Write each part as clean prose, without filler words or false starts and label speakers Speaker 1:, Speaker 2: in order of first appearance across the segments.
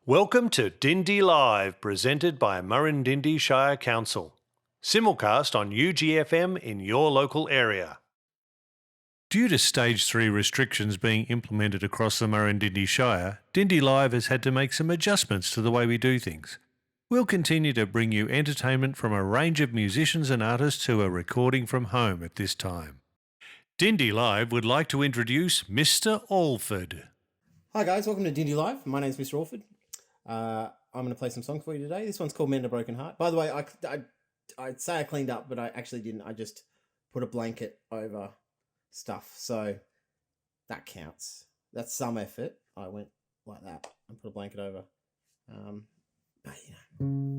Speaker 1: Welcome to Dindi Live, presented by Murrindindi Shire Council. Simulcast on UGFM in your local area. Due to Stage 3 restrictions being implemented across the Murrindindi Shire, Dindi Live has had to make some adjustments to the way we do things. We'll continue to bring you entertainment from a range of musicians and artists who are recording from home at this time. Dindi Live would like to introduce Mr Alford.
Speaker 2: Hi guys, welcome to Dindi Live. My name's Mr Alford. I'm going to play some songs for you today. This one's called Mend a Broken Heart. By the way, I'd say I cleaned up, but I actually didn't. I just put a blanket over stuff, so that counts. That's some effort. I went like that and put a blanket over. But you know,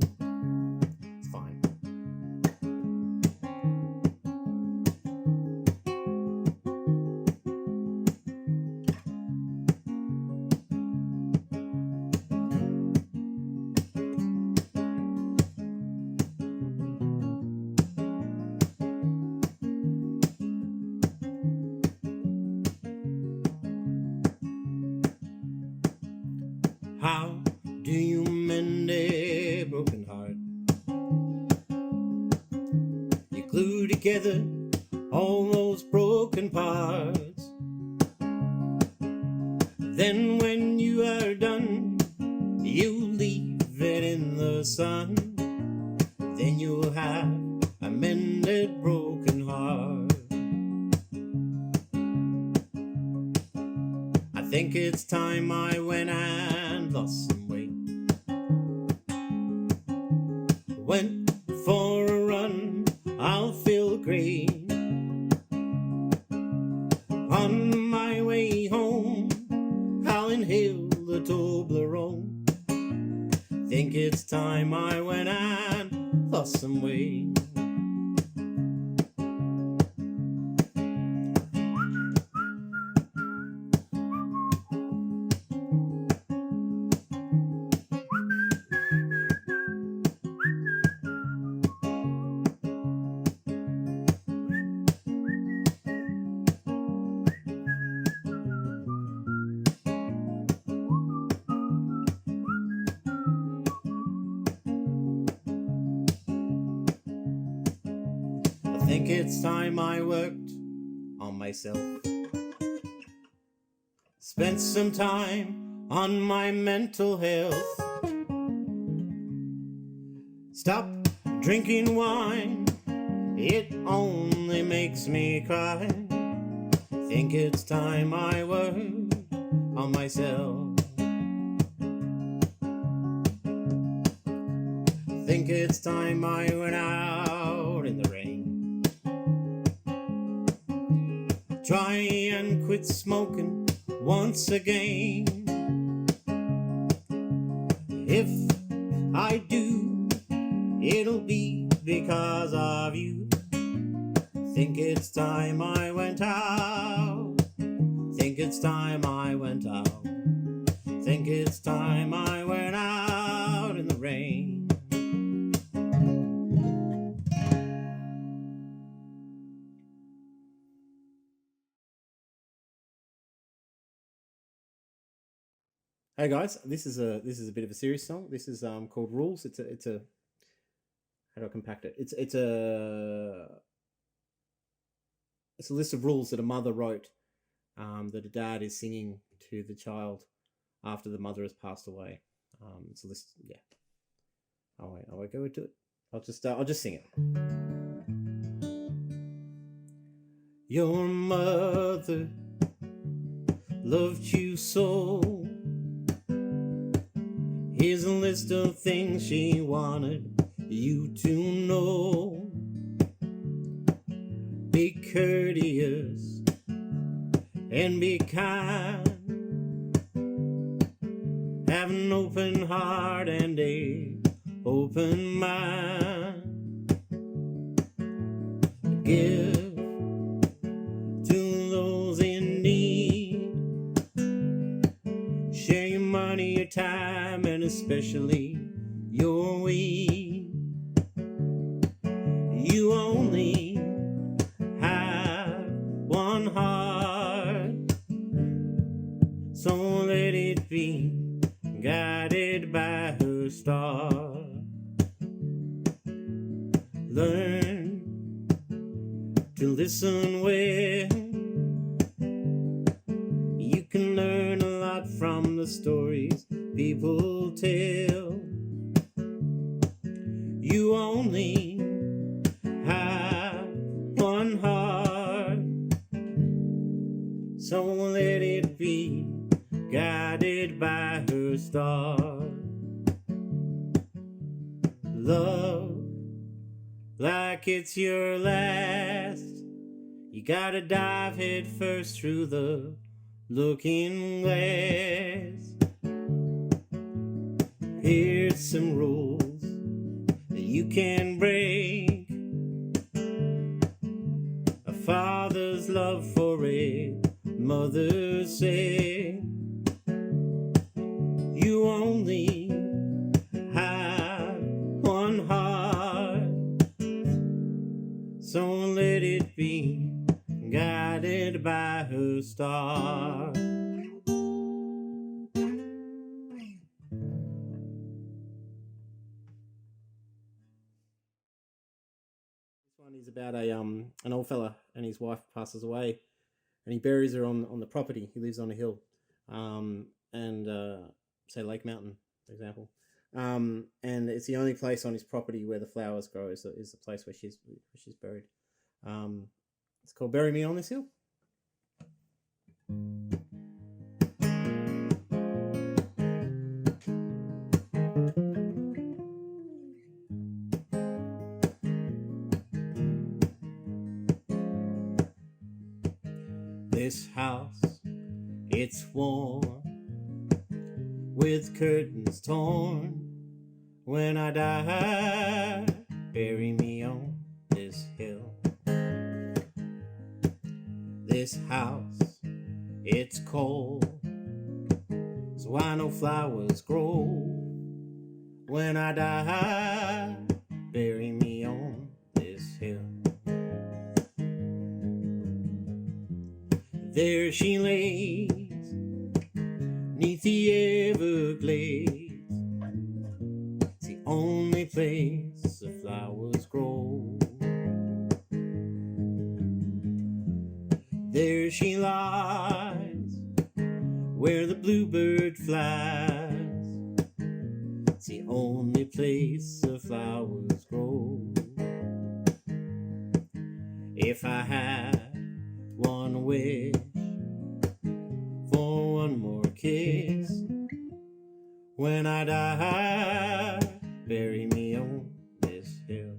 Speaker 2: it's fine. How do you mend a broken heart? You glue together all those broken parts. Then when you are done, you leave it in the sun. Then you'll have a mended broken heart. I think it's time I went and lost some weight. Went for a run, I'll feel great. On my way home, I'll inhale the Toblerone. Think it's time I went and lost some weight. I think it's time I worked on myself. Spent some time on my mental health. Stop drinking wine, it only makes me cry. Think it's time I worked on myself. Think it's time I went out in the rain. Try and quit smoking once again. If I do, it'll be because of you. Think it's time I went out. Think it's time I went out. Think it's time I went out in the rain. Hey guys, this is a bit of a serious song. This is called Rules. It's a how do I compact it? It's a list of rules that a mother wrote that a dad is singing to the child after the mother has passed away. It's a list, yeah. I won't go into it. I'll just sing it. Your mother loved you so. Here's a list of things she wanted you to know. Be courteous and be kind. Have an open heart and a open mind. Give to those in need. Share your money, your time, and especially your weed. You only have one heart, so let it be guided guided by her star. Learn to listen well. You can learn a lot from the stories people tell. You only have one heart, so let it be guided by her star. Love like it's your last. You gotta dive head first through the looking glass. Here's some rules that you can break. A father's love for a mother's sake. You only have one heart, so let it be guided by her star. This one is about an old fella and his wife passes away, and he buries her on the property. He lives on a hill, say Lake Mountain, for example. And it's the only place on his property where the flowers grow is the place where she's buried. It's called Bury Me on This Hill. This house, it's warm, with curtains torn. When I die, bury me on this hill. This house, it's cold, so why no flowers grow? When I die, bury me on this hill. There she lays, 'neath the Everglades. It's the only place the flowers grow. There she lies, where the bluebird flies. It's the only place the flowers grow. If I had one wish for one more kiss, when I die, bury me on this hill.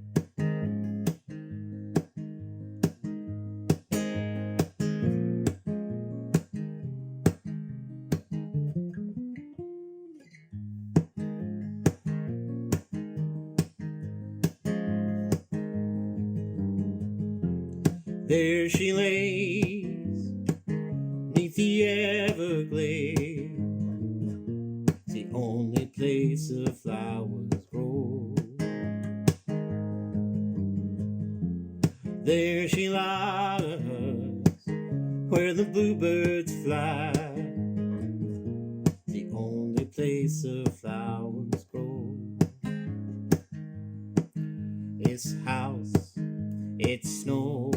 Speaker 2: There she lays, 'neath the Everglades. It's the only place the flowers grow. There she lies, where the bluebirds fly. It's the only place the flowers grow. This house, it snows,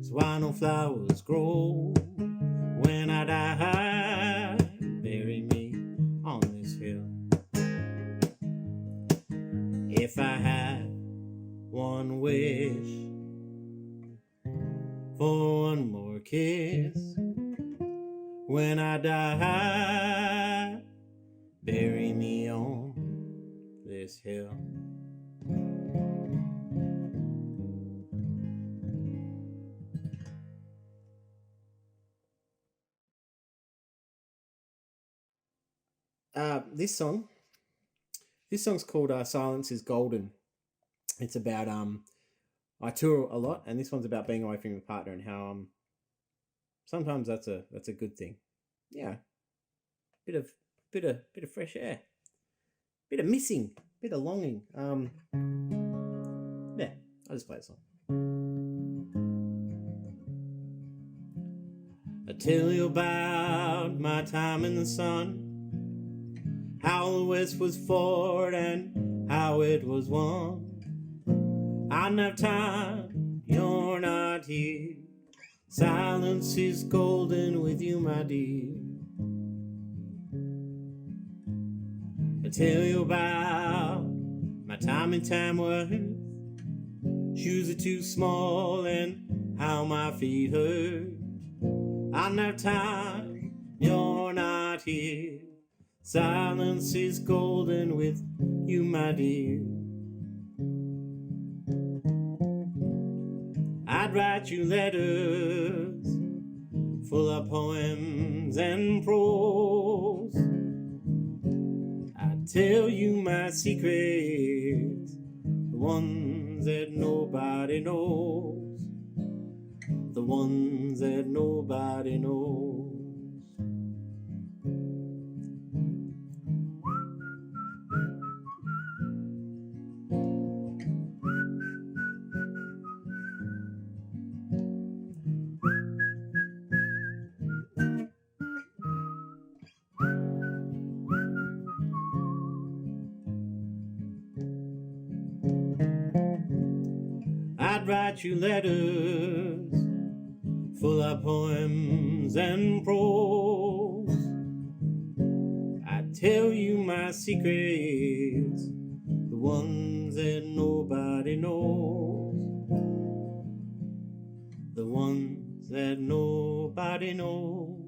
Speaker 2: so why no flowers grow? When I die, bury me on this hill. If I had one wish for one more kiss, when I die, bury me on this hill. This song's called Silence is Golden. It's about I tour a lot, and this one's about being away from your partner and how sometimes that's a good thing. Yeah, bit of fresh air, bit of missing, bit of longing. Yeah, I'll just play a song. I tell you about my time in the sun, how the West was fought and how it was won. I don't have time, you're not here. Silence is golden with you, my dear. I tell you about my time in Tamworth. Shoes are too small and how my feet hurt. I don't have time, you're not here. Silence is golden with you, my dear. I'd write you letters full of poems and prose. I'd tell you my secrets, the ones that nobody knows, the ones that nobody knows. I'd write you letters full of poems and prose. I'd tell you my secrets, the ones that nobody knows, the ones that nobody knows.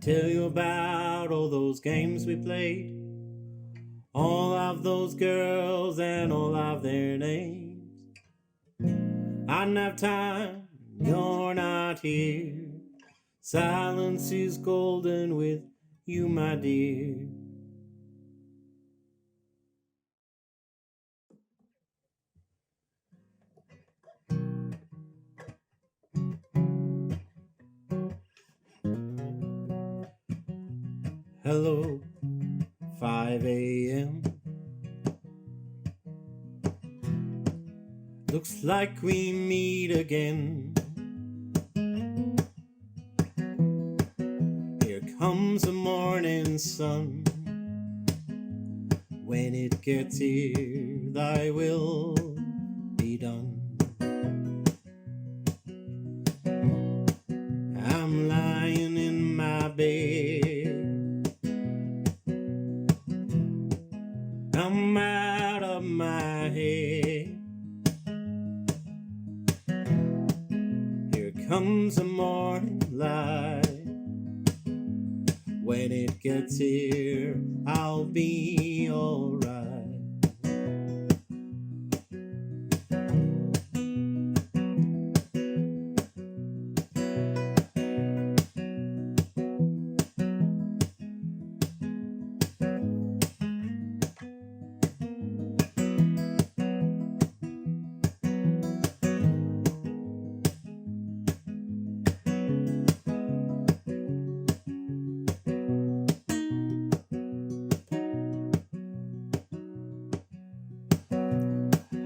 Speaker 2: Tell you about all those games we played, all of those girls and all of their names. I don't have time, you're not here. Silence is golden with you, my dear. Hello, 5 a.m. Looks like we meet again. Here comes the morning sun. When it gets here, thy will be done. I'm lying in my bed. I'm out of my head. Here comes the morning light. When it gets here, I'll be alright.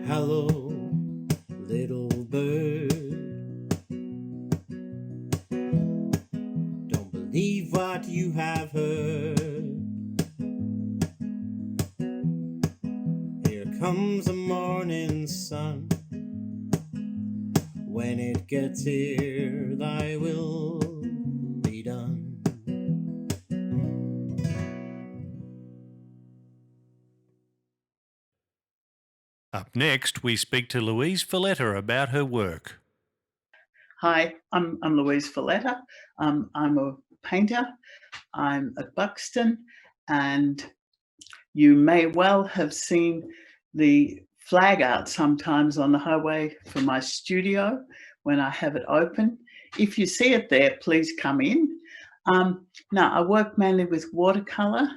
Speaker 2: Hello, little bird. Don't believe what you have heard. Here comes the morning sun. When it gets here, thy will be done.
Speaker 1: Up next, we speak to Louise Foletta about her work.
Speaker 3: Hi, I'm Louise Valletta. I'm a painter. I'm at Buxton, and you may well have seen the flag out sometimes on the highway for my studio when I have it open. If you see it there, please come in. Now, I work mainly with watercolour,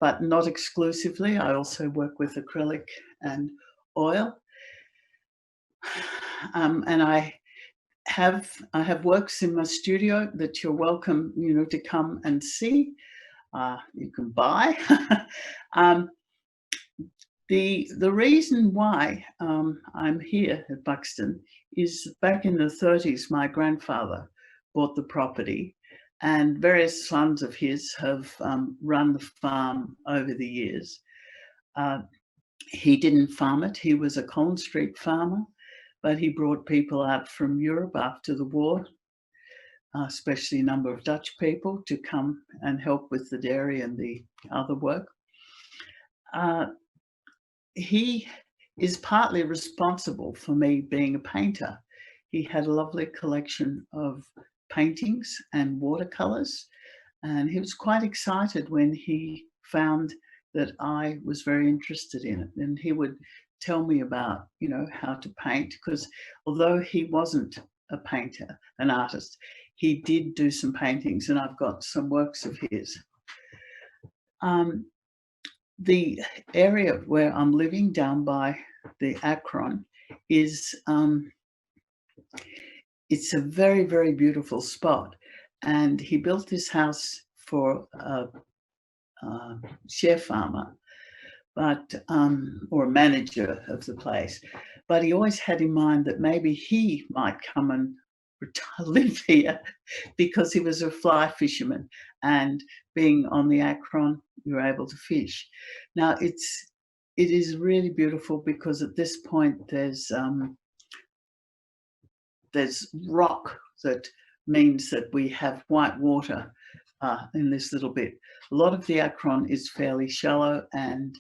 Speaker 3: but not exclusively. I also work with acrylic and oil. And I have works in my studio that you're welcome, to come and see. You can buy. The reason why I'm here at Buxton is back in the 30s, my grandfather bought the property and various sons of his have run the farm over the years. He didn't farm it. He was a Collins Street farmer, but he brought people out from Europe after the war, especially a number of Dutch people, to come and help with the dairy and the other work. He is partly responsible for me being a painter. He had a lovely collection of paintings and watercolors, and he was quite excited when he found that I was very interested in it. And he would tell me about, you know, how to paint, because although he wasn't a painter, an artist, he did do some paintings, and I've got some works of his. The area where I'm living down by the Akron is, it's a very, very beautiful spot. And he built this house for a share farmer, but or a manager of the place. But he always had in mind that maybe he might come and live here, because he was a fly fisherman, and being on the Akron, you were able to fish. Now it is really beautiful, because at this point there's rock that means that we have white water in this little bit. A lot of the Akron is fairly shallow and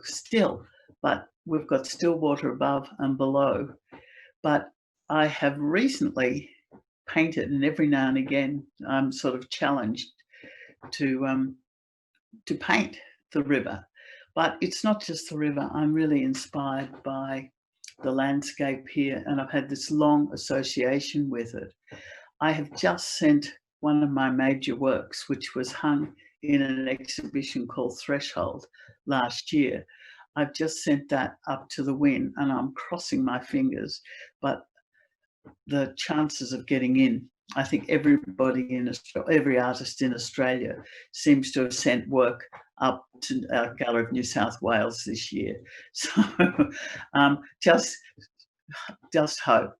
Speaker 3: still, but we've got still water above and below. But I have recently painted, and every now and again I'm sort of challenged to paint the river. But it's not just the river. I'm really inspired by the landscape here, and I've had this long association with it. I have just sent one of my major works, which was hung in an exhibition called Threshold last year. I've just sent that up to the win, and I'm crossing my fingers, but the chances of getting in, I think everybody in Australia, every artist in Australia seems to have sent work up to our Gallery of New South Wales this year. So just hope.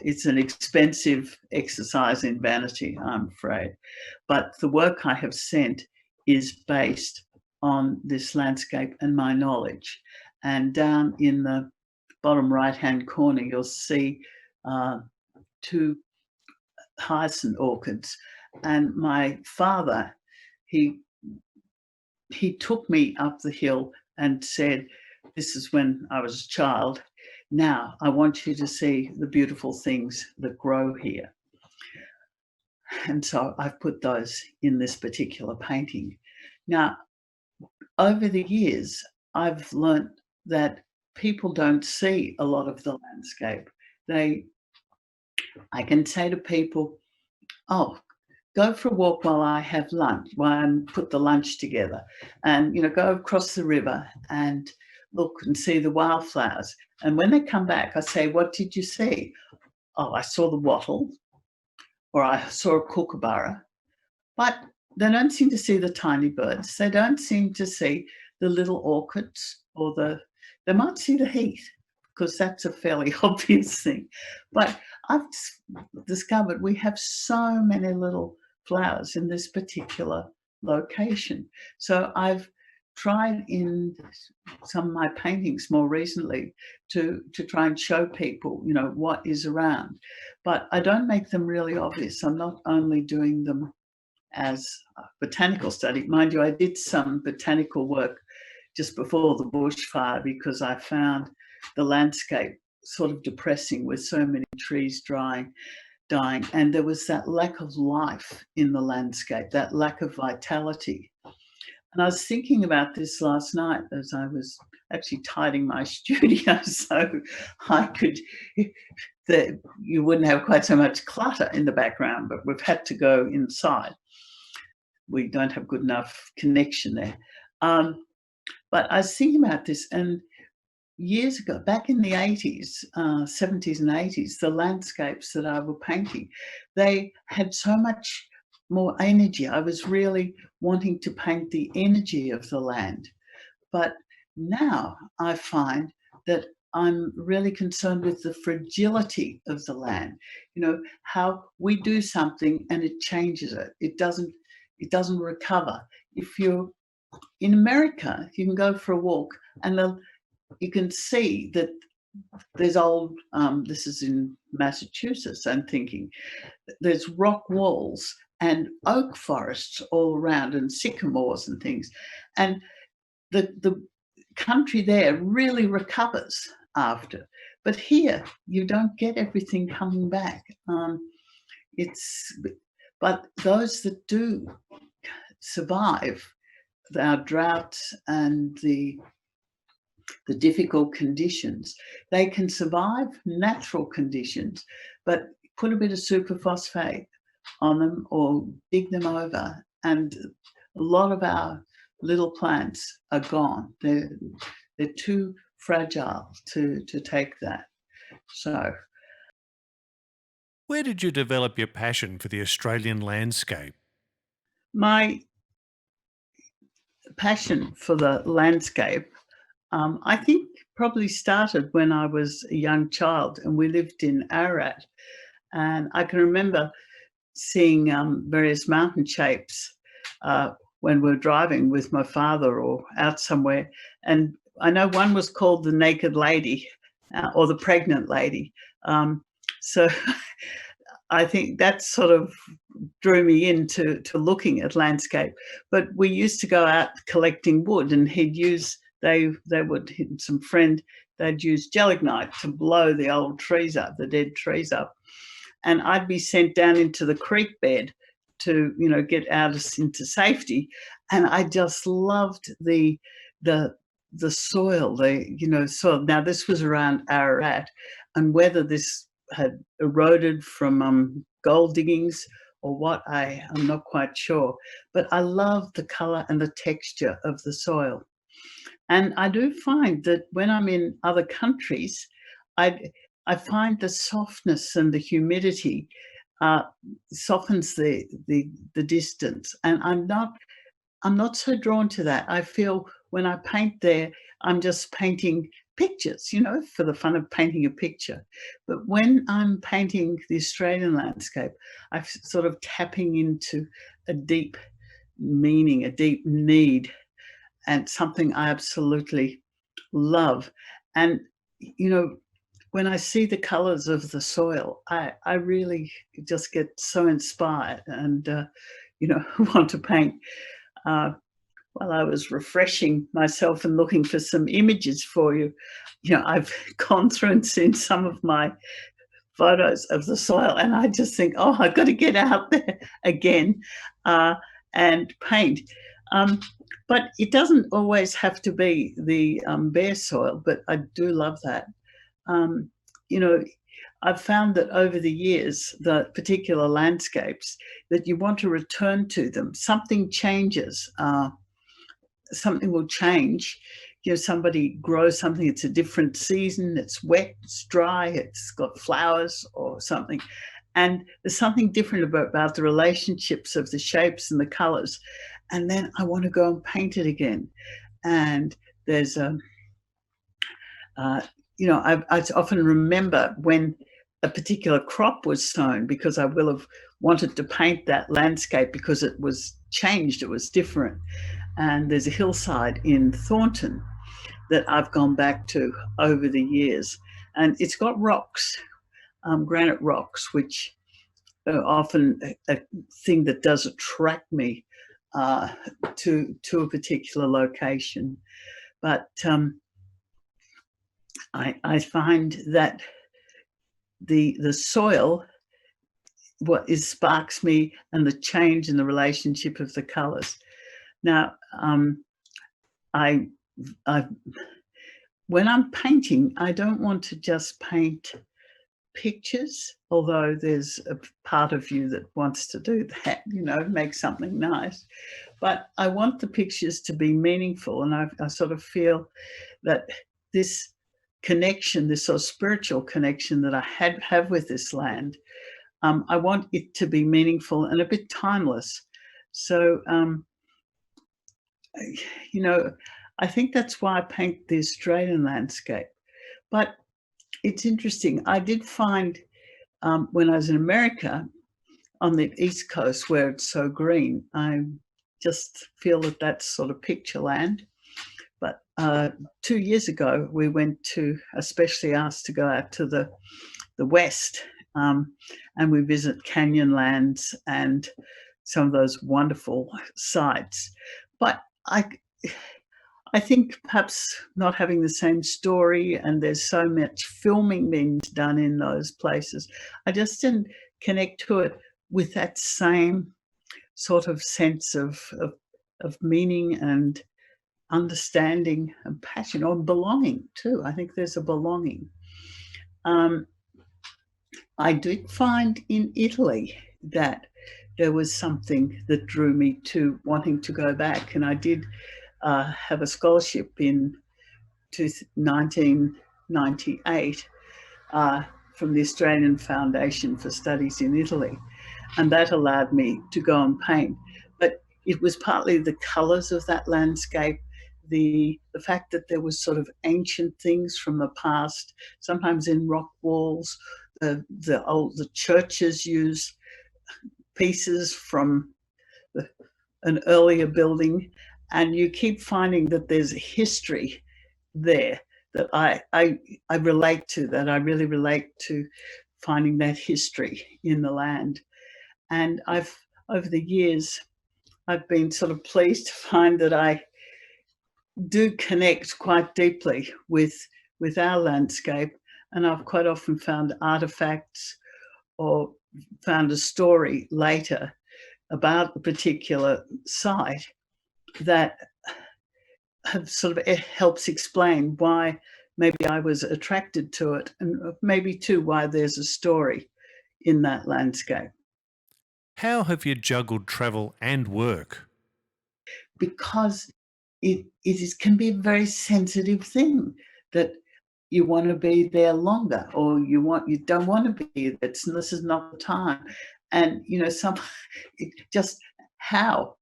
Speaker 3: It's an expensive exercise in vanity, I'm afraid. But the work I have sent is based on this landscape and my knowledge. And down in the bottom right-hand corner, you'll see 2 hyacinth orchids. And my father, he took me up the hill and said, this is when I was a child, now I want you to see the beautiful things that grow here. And so I've put those in this particular painting. Now, over the years, I've learnt that people don't see a lot of the landscape. I can say to people, oh, go for a walk while I have lunch, while I put the lunch together, and, you know, go across the river and look and see the wildflowers. And when they come back, I say, what did you see? Oh, I saw the wattle, or I saw a kookaburra. But they don't seem to see the tiny birds. They don't seem to see the little orchids, or they might see the heath, because that's a fairly obvious thing. But I've discovered we have so many little flowers in this particular location. So I've tried in some of my paintings more recently to try and show people, you know, what is around. But I don't make them really obvious. I'm not only doing them as a botanical study. Mind you, I did some botanical work just before the bushfire, because I found the landscape sort of depressing with so many trees dying, and there was that lack of life in the landscape, that lack of vitality. And I was thinking about this last night as I was actually tidying my studio, so I could, you wouldn't have quite so much clutter in the background, but we've had to go inside. We don't have good enough connection there. But I was thinking about this, and years ago, back in the 80s, 70s and 80s, the landscapes that I was painting, they had so much more energy. I was really wanting to paint the energy of the land. But now I find that I'm really concerned with the fragility of the land. You know, how we do something and it changes it. It doesn't recover. If you're in America, you can go for a walk and you can see that there's old, this is in Massachusetts, I'm thinking, there's rock walls and oak forests all around and sycamores and things. And the country there really recovers after. But here, you don't get everything coming back. But those that do survive our droughts and the difficult conditions, they can survive natural conditions, but put a bit of superphosphate on them or dig them over, and a lot of our little plants are gone. They're too fragile to take that. So,
Speaker 1: Where did you develop your passion for the Australian landscape?
Speaker 3: my passion for the landscape, I think, probably started when I was a young child and we lived in Ararat. And I can remember seeing various mountain shapes when we were driving with my father or out somewhere. And I know one was called the Naked Lady or the Pregnant Lady. So I think that sort of drew me into looking at landscape. But we used to go out collecting wood, and they would, some friend, they'd use gelignite to blow the old trees up, the dead trees up. And I'd be sent down into the creek bed to, get out into safety. And I just loved the soil, soil. Now this was around Ararat, and whether this had eroded from gold diggings or what, I'm not quite sure. But I love the colour and the texture of the soil. And I do find that when I'm in other countries, I find the softness and the humidity softens the distance, and I'm not so drawn to that. I feel when I paint there, I'm just painting pictures, for the fun of painting a picture. But when I'm painting the Australian landscape, I'm sort of tapping into a deep meaning, a deep need, and something I absolutely love. And, when I see the colours of the soil, I really just get so inspired and, want to paint. While I was refreshing myself and looking for some images for you, I've gone through and seen some of my photos of the soil, and I just think, oh, I've got to get out there again and paint. But it doesn't always have to be the bare soil, but I do love that. I've found that over the years, the particular landscapes that you want to return to them, something changes. Something will change. Somebody grows something, it's a different season, it's wet, it's dry, it's got flowers or something. And there's something different about the relationships of the shapes and the colours. And then I want to go and paint it again. And there's I often remember when a particular crop was sown, because I will have wanted to paint that landscape because it was changed, it was different. And there's a hillside in Thornton that I've gone back to over the years. And it's got rocks, granite rocks, which are often a thing that does attract me to a particular location. But I find that the soil sparks me, and the change in the relationship of the colours. Now, when I'm painting, I don't want to just paint pictures, although there's a part of you that wants to do that, make something nice. But I want the pictures to be meaningful, and I sort of feel that this connection, this sort of spiritual connection that I have with this land, I want it to be meaningful and a bit timeless. So, I think that's why I paint the Australian landscape. But it's interesting. I did find when I was in America on the East Coast where it's so green, I just feel that that's sort of picture land. But 2 years ago, we went to, especially asked to go out to the West, and we visit Canyonlands and some of those wonderful sites. But I think perhaps not having the same story, and there's so much filming being done in those places, I just didn't connect to it with that same sort of sense of meaning and understanding and passion, or belonging too. I think there's a belonging. I did find in Italy that there was something that drew me to wanting to go back, and I did have a scholarship in 1998 from the Australian Foundation for Studies in Italy, and that allowed me to go and paint. But it was partly the colours of that landscape, the fact that there was sort of ancient things from the past, sometimes in rock walls. The churches use pieces from an earlier building, and you keep finding that there's history there that I relate to, that I really relate to, finding that history in the land. And I've, over the years, I've been sort of pleased to find that I do connect quite deeply with our landscape, and I've quite often found artifacts or found a story later about a particular site that have sort of helps explain why maybe I was attracted to it, and maybe too why there's a story in that landscape.
Speaker 1: How have you juggled travel and work?
Speaker 3: Because it can be a very sensitive thing, that you want to be there longer, or you don't want to be there. This is not the time. And just how,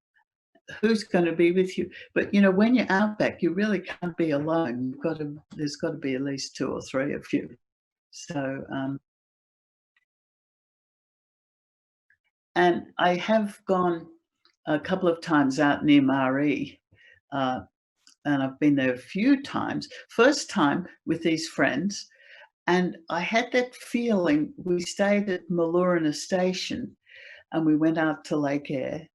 Speaker 3: who's going to be with you? But when you're out back, you really can't be alone. There's got to be at least 2 or 3 of you. So and I have gone a couple of times out near Marie, and I've been there a few times. First time with these friends, and I had that feeling. We stayed at Malurina Station, and we went out to Lake Eyre,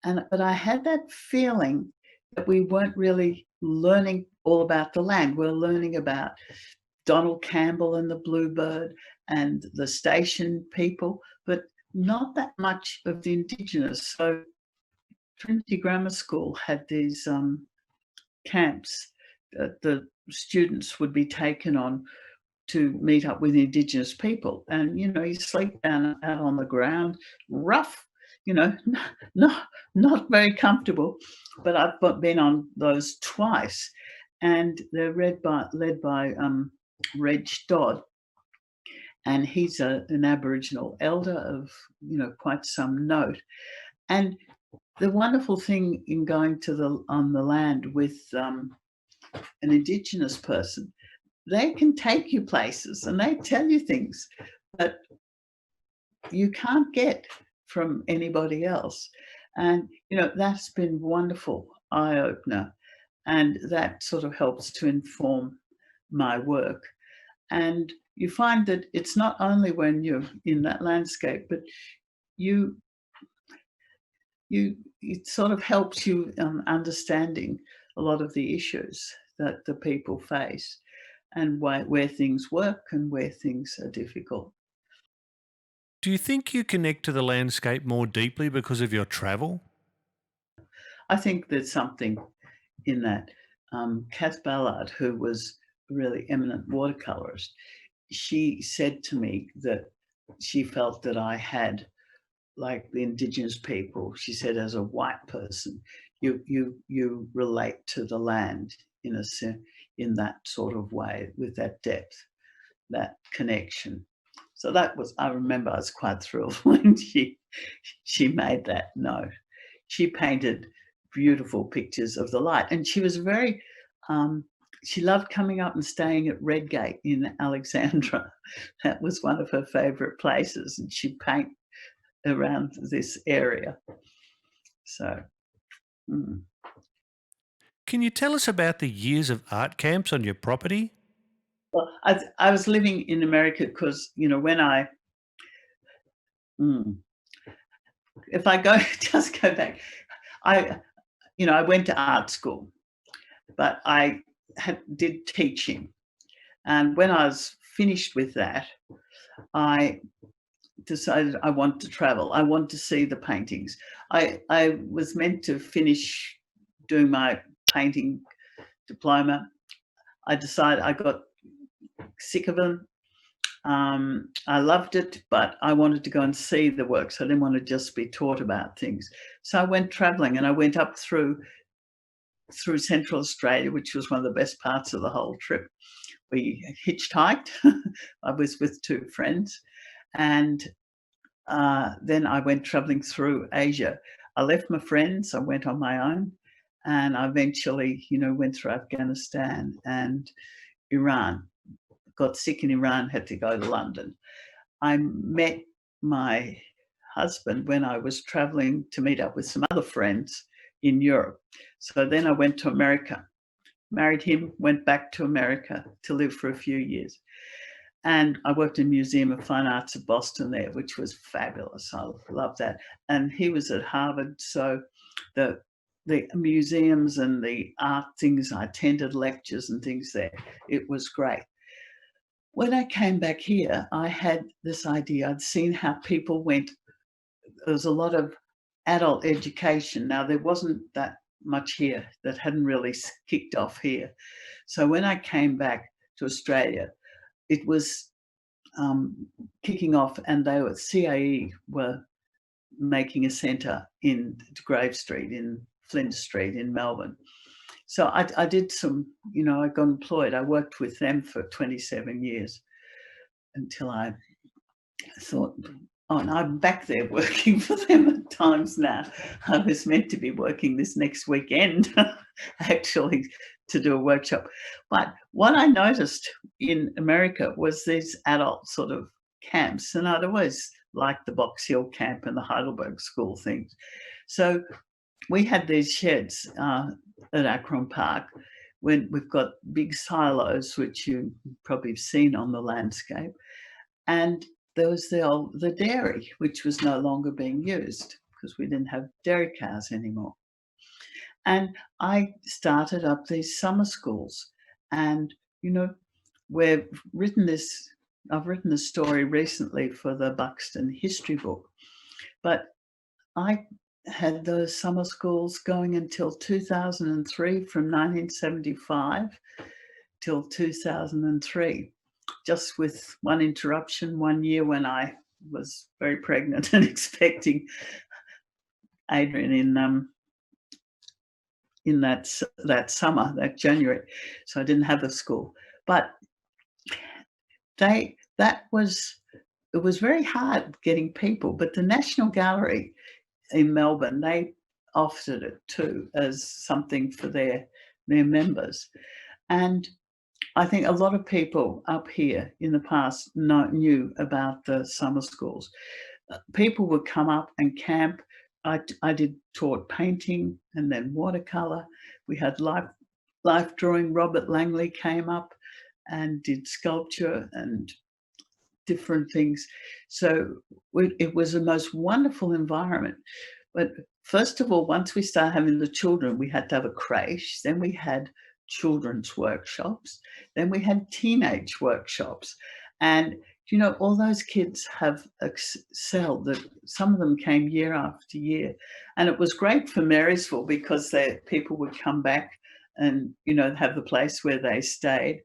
Speaker 3: but I had that feeling that we weren't really learning all about the land. We're learning about Donald Campbell and the Bluebird and the station people, but not that much of the Indigenous. So Trinity Grammar School had these camps that the students would be taken on to meet up with Indigenous people. And, you sleep down out on the ground, rough, not very comfortable. But I've been on those twice, and they're led by Reg Dodd. And he's an Aboriginal elder of, quite some note. And the wonderful thing in going on the land with an Indigenous person, they can take you places and they tell you things that you can't get from anybody else. And, that's been wonderful eye-opener. And that sort of helps to inform my work. And you find that it's not only when you're in that landscape, but it sort of helps you understanding a lot of the issues that the people face, and where things work and where things are difficult.
Speaker 1: Do you think you connect to the landscape more deeply because of your travel?
Speaker 3: I think there's something in that. Kath Ballard, who was a really eminent watercolorist, she said to me that she felt that I had, like the Indigenous people, she said, as a white person, you relate to the land in that sort of way, with that depth, that connection. So I remember I was quite thrilled when she made that note. She painted beautiful pictures of the light, and she was very she loved coming up and staying at Redgate in Alexandra. That was one of her favourite places, and she'd paint around this area. So,
Speaker 1: Can you tell us about the years of art camps on your property?
Speaker 3: well, I was living in America because, when if I go just go back, I went to art school, but I did teaching, and when I was finished with that, I decided I want to travel. I want to see the paintings. I was meant to finish doing my painting diploma. I decided I got sick of them. I loved it, but I wanted to go and see the work, so I didn't want to just be taught about things. So I went traveling, and I went up through Central Australia, which was one of the best parts of the whole trip. We hitchhiked. I was with two friends, and then I went traveling through Asia. I left my friends, I went on my own, and I eventually, went through Afghanistan and Iran. Got sick in Iran, had to go to London. I met my husband when I was traveling to meet up with some other friends in Europe. So then I went to America, married him, went back to America to live for a few years. And I worked in Museum of Fine Arts of Boston there, which was fabulous. I loved that. And he was at Harvard, so the museums and the art things, I attended lectures and things there. It was great. When I came back here, I had this idea. I'd seen how people went. There was a lot of adult education. Now, there wasn't that much here, that hadn't really kicked off here. So when I came back to Australia, it was kicking off, and CAE were making a centre in Grave Street, in Flinders Street in Melbourne. So I did some, I got employed. I worked with them for 27 years until I thought, oh, and I'm back there working for them at times now. I was meant to be working this next weekend, actually, to do a workshop. But what I noticed in America was these adult sort of camps, and I'd always liked the Box Hill camp and the Heidelberg School things. So we had these sheds at Akron Park when we've got big silos, which you probably have seen on the landscape. And there was the dairy, which was no longer being used because we didn't have dairy cows anymore. And I started up these summer schools. And, I've written this story recently for the Buxton history book. But I had those summer schools going until 2003, from 1975 till 2003, just with one interruption one year when I was very pregnant and expecting Adrian in that summer, that January. So I didn't have a school. But it was very hard getting people. But the National Gallery in Melbourne, they offered it too as something for their members. And I think a lot of people up here in the past knew about the summer schools. People would come up and camp. I taught painting and then watercolour. We had life drawing. Robert Langley came up and did sculpture and different things. So it was the most wonderful environment. But first of all, once we started having the children, we had to have a creche. Then we had children's workshops. Then we had teenage workshops. And, all those kids have excelled. Some of them came year after year. And it was great for Marysville because people would come back and, have the place where they stayed.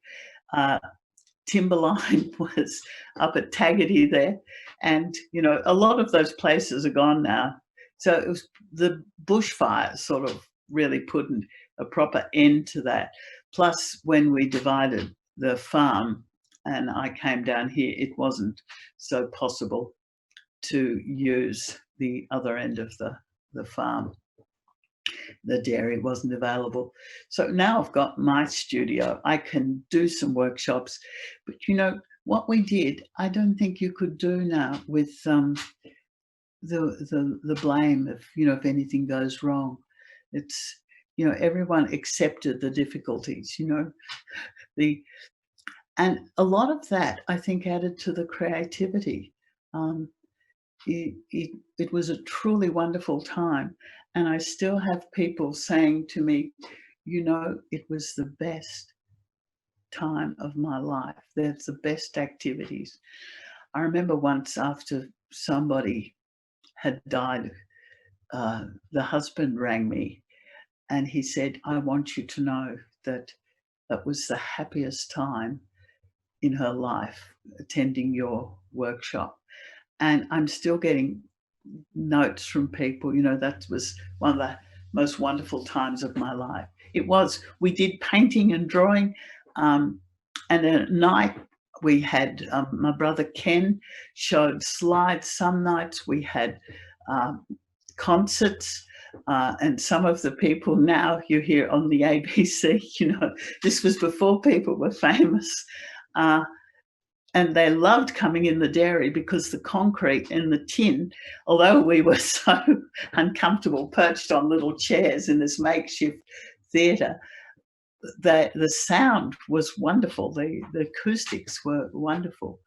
Speaker 3: Timberline was up at Taggart there. And, a lot of those places are gone now. So it was the bushfires sort of really put a proper end to that. Plus, when we divided the farm and I came down here, it wasn't so possible to use the other end of the farm. the dairy wasn't available. So now I've got my studio. I can do some workshops, but what we did, I don't think you could do now with the blame if anything goes wrong. It's everyone accepted the difficulties. And a lot of that I think added to the creativity. It was a truly wonderful time, and I still have people saying to me, it was the best time of my life. That's the best activities. I remember once after somebody had died, the husband rang me and he said, I want you to know that that was the happiest time in her life, attending your workshop. And I'm still getting notes from people, that was one of the most wonderful times of my life. We did painting and drawing, and at night we had my brother Ken showed slides. Some nights we had concerts, and some of the people now you hear on the ABC, this was before people were famous. And they loved coming in the dairy because the concrete and the tin, although we were so uncomfortable perched on little chairs in this makeshift theatre, the sound was wonderful. The acoustics were wonderful.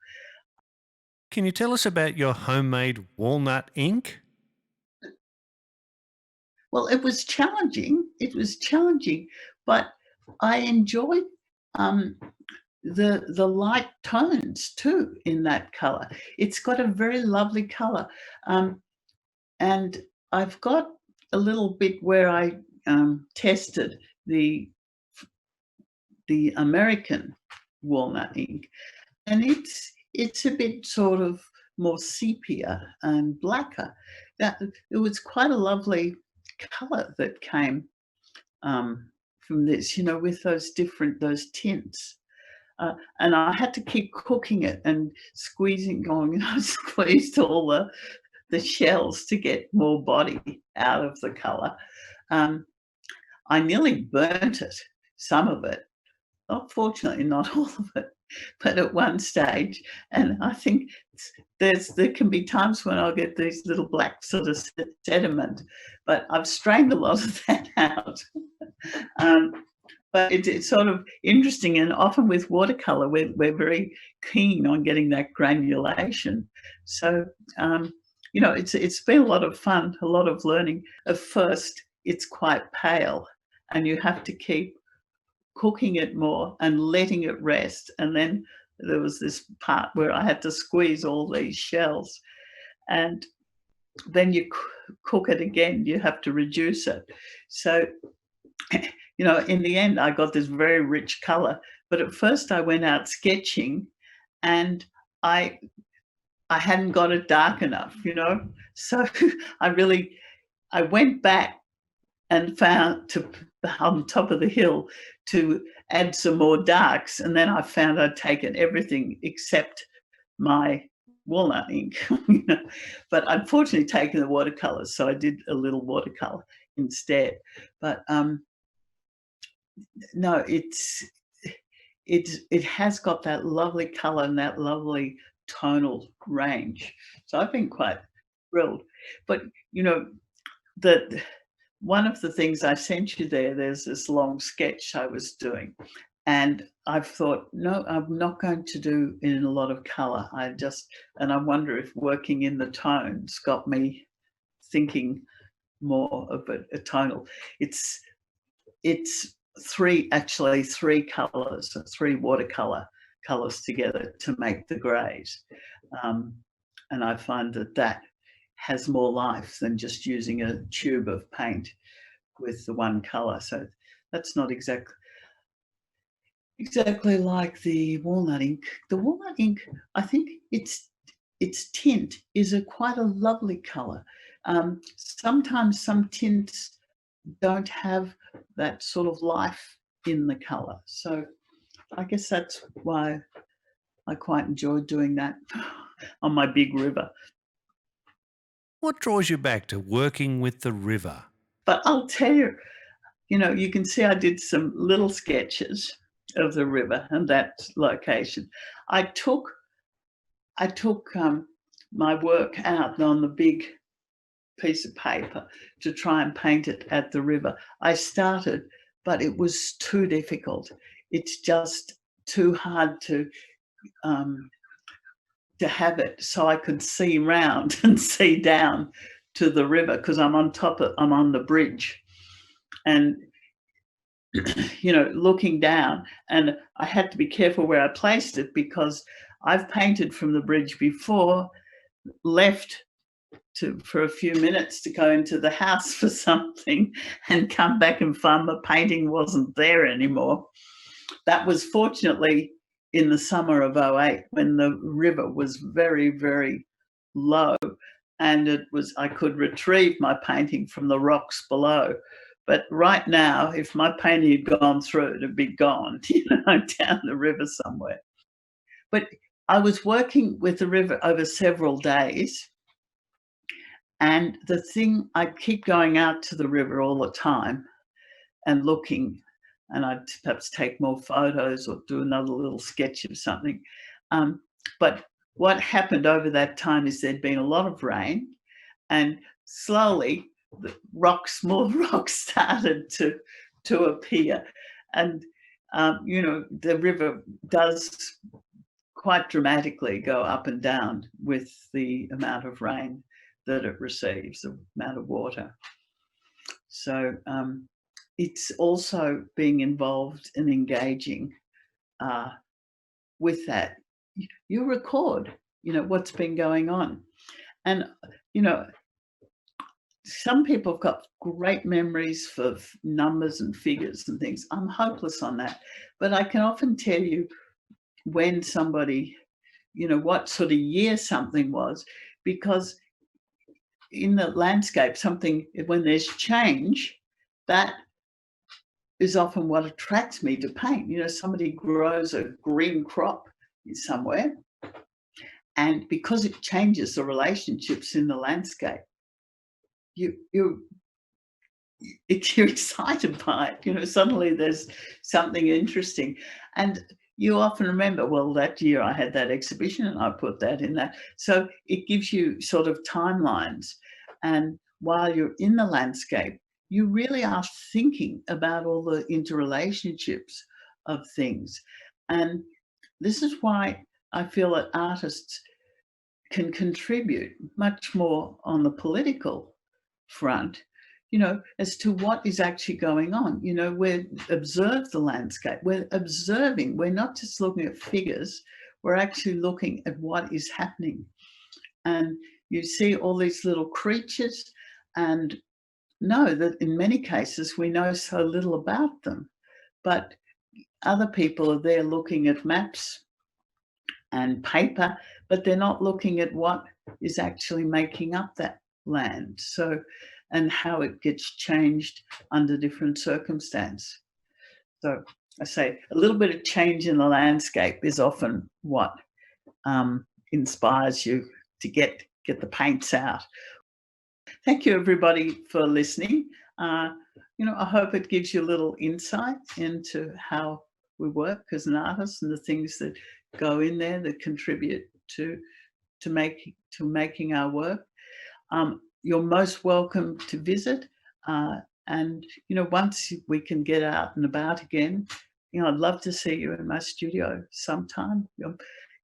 Speaker 1: Can you tell us about your homemade walnut ink?
Speaker 3: Well, it was challenging. But I enjoyed the light tones too in that colour. It's got a very lovely colour, and I've got a little bit where I tested the American walnut ink, and it's a bit sort of more sepia and blacker. That it was quite a lovely colour that came from this, with those tints. And I had to keep cooking it and squeezing, I squeezed all the shells to get more body out of the colour. I nearly burnt it, some of it. Fortunately, not all of it, but at one stage. And I think there can be times when I'll get these little black sort of sediment, but I've strained a lot of that out. But it's sort of interesting, and often with watercolour, we're very keen on getting that granulation. So, it's been a lot of fun, a lot of learning. At first, it's quite pale, and you have to keep cooking it more and letting it rest. And then there was this part where I had to squeeze all these shells, and then you cook it again. You have to reduce it. So, in the end, I got this very rich colour. But at first I went out sketching and I hadn't got it dark enough, So I went back and found on top of the hill to add some more darks. And then I found I'd taken everything except my walnut ink, but unfortunately taken the watercolours. So I did a little watercolour instead. But no, it has got that lovely colour and that lovely tonal range. So I've been quite thrilled. But that one of the things I sent you there's this long sketch I was doing, and I've thought, no, I'm not going to do it in a lot of colour. And I wonder if working in the tones got me thinking more of a tonal. It's three colours, three watercolour colours together to make the greys. And I find that has more life than just using a tube of paint with the one colour. So that's not exactly like the walnut ink. The walnut ink, I think its tint is quite a lovely colour. Sometimes some tints don't have that sort of life in the colour. So I guess that's why I quite enjoyed doing that on my big river.
Speaker 1: What draws you back to working with the river?
Speaker 3: But I'll tell you, you can see I did some little sketches of the river and that location. I took my work out on the big piece of paper to try and paint it at the river. I started, but it was too difficult. It's just too hard to have it so I could see round and see down to the river, because I'm on the bridge, and looking down, and I had to be careful where I placed it, because I've painted from the bridge before, left for a few minutes to go into the house for something, and come back and find the painting wasn't there anymore. That was fortunately in the summer of '08, when the river was very, very low, and I could retrieve my painting from the rocks below. But right now, if my painting had gone through, it'd be gone, down the river somewhere. But I was working with the river over several days, and I keep going out to the river all the time and looking, and I'd perhaps take more photos or do another little sketch of something. But what happened over that time is there'd been a lot of rain, and slowly more rocks started to appear. And, the river does quite dramatically go up and down with the amount of rain that it receives, the amount of water. So it's also being involved and engaging with that. You record, what's been going on. And, some people have got great memories for numbers and figures and things. I'm hopeless on that. But I can often tell you when somebody, what sort of year something was, because in the landscape, when there's change, that is often what attracts me to paint. Somebody grows a green crop somewhere, and because it changes the relationships in the landscape, you're excited by it. Suddenly there's something interesting, and you often remember, well, that year I had that exhibition and I put that in that. So it gives you sort of timelines, and while you're in the landscape, you really are thinking about all the interrelationships of things. And this is why I feel that artists can contribute much more on the political front, as to what is actually going on. We observe the landscape, we're observing, we're not just looking at figures, we're actually looking at what is happening. And you see all these little creatures, and know that in many cases we know so little about them, but other people are there looking at maps and paper, but they're not looking at what is actually making up that land, and how it gets changed under different circumstances. So I say a little bit of change in the landscape is often what inspires you to get the paints out. Thank you, everybody, for listening. I hope it gives you a little insight into how we work as an artist, and the things that go in there that contribute to making our work. You're most welcome to visit, and once we can get out and about again, I'd love to see you in my studio sometime. I'm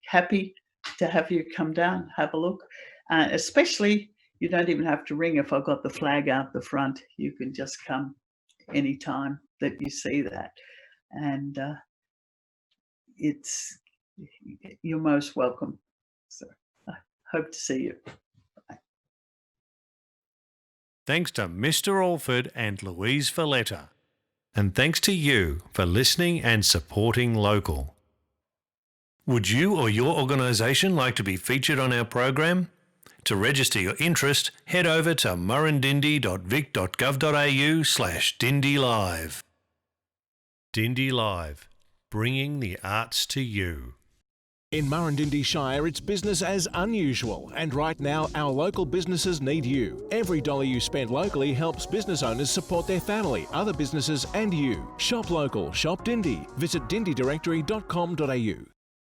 Speaker 3: happy to have you come down, have a look. Especially, you don't even have to ring if I've got the flag out the front. You can just come anytime that you see that, and you're most welcome. So I hope to see you.
Speaker 1: Thanks to Mr Alford and Louise Valletta. And thanks to you for listening and supporting local. Would you or your organisation like to be featured on our program? To register your interest, head over to murrindindi.vic.gov.au/Dindi Live. Dindi Live, bringing the arts to you.
Speaker 4: In Murrindindi Shire, it's business as unusual, and right now our local businesses need you. Every dollar you spend locally helps business owners support their family, other businesses and you. Shop local, shop Dindi. Visit dindidirectory.com.au.